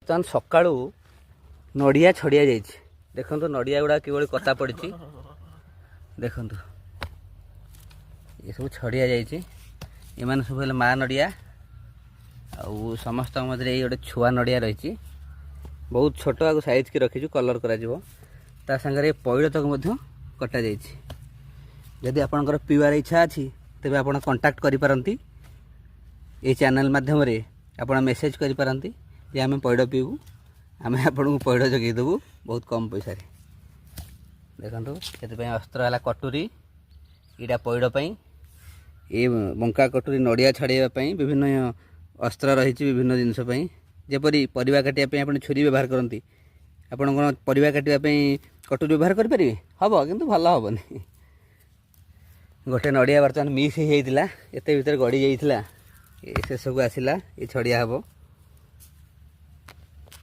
ବର୍ତ୍ତମାନ ସକାଳୁ ନଡ଼ିଆ ଛଡ଼ିଆ ଯାଇଛି। ଦେଖନ୍ତୁ ନଡ଼ିଆ ଗୁଡ଼ା କିଭଳି କତା ପଡ଼ିଛି ଦେଖନ୍ତୁ, ଏସବୁ ଛଡ଼ିଆ ଯାଇଛି। ଏମାନେ ସବୁ ହେଲେ ମା ନଡ଼ିଆ, ଆଉ ସମସ୍ତଙ୍କ ମଧ୍ୟରେ ଏଇ ଗୋଟେ ଛୁଆ ନଡ଼ିଆ ରହିଛି। ବହୁତ ଛୋଟ ଆକୁ ସାଇଜ୍କି ରଖିଛୁ, କଲର୍ କରାଯିବ। ତା ସାଙ୍ଗରେ ପଇଡ଼ ତକ ମଧ୍ୟ କଟାଯାଇଛି। ଯଦି ଆପଣଙ୍କର ପିଇବାର ଇଚ୍ଛା ଅଛି ତେବେ ଆପଣ କଣ୍ଟାକ୍ଟ କରିପାରନ୍ତି। এই ଚ୍ୟାନେଲ୍ ମାଧ୍ୟମରେ ଆପଣ ମେସେଜ୍ କରିପାରନ୍ତି ଯେ ଆମେ ପଇଡ଼ ପିଇବୁ, ଆମେ ଆପଣଙ୍କୁ ପଇଡ଼ ଯୋଗାଇ ଦେବୁ ବହୁତ କମ୍ ପଇସାରେ। ଦେଖନ୍ତୁ ସେଥିପାଇଁ ଅସ୍ତ୍ର ହେଲା କଟୁରୀ, ଏଇଟା ପଇଡ଼ ପାଇଁ। ଏ ବଙ୍କା କଟୁରୀ ନଡ଼ିଆ ଛଡ଼ାଇବା ପାଇଁ ବିଭିନ୍ନ ଅସ୍ତ୍ର ରହିଛି, ବିଭିନ୍ନ ଜିନିଷ ପାଇଁ। ଯେପରି ପରିବା କାଟିବା ପାଇଁ ଆପଣ ଛୁରୀ ବ୍ୟବହାର କରନ୍ତି, ଆପଣ କ'ଣ ପରିବା କାଟିବା ପାଇଁ କଟୁରୀ ବ୍ୟବହାର କରିପାରିବେ? ହେବ, କିନ୍ତୁ ଭଲ ହେବନି। ଗୋଟେ ନଡ଼ିଆ ବର୍ତ୍ତମାନ ମିସ୍ ହେଇଯାଇଥିଲା, ଏତେ ଭିତରେ ଗଡ଼ି ଯାଇଥିଲା, ଶେଷକୁ ଆସିଲା, ଏ ଛଡ଼ିଆ ହେବ।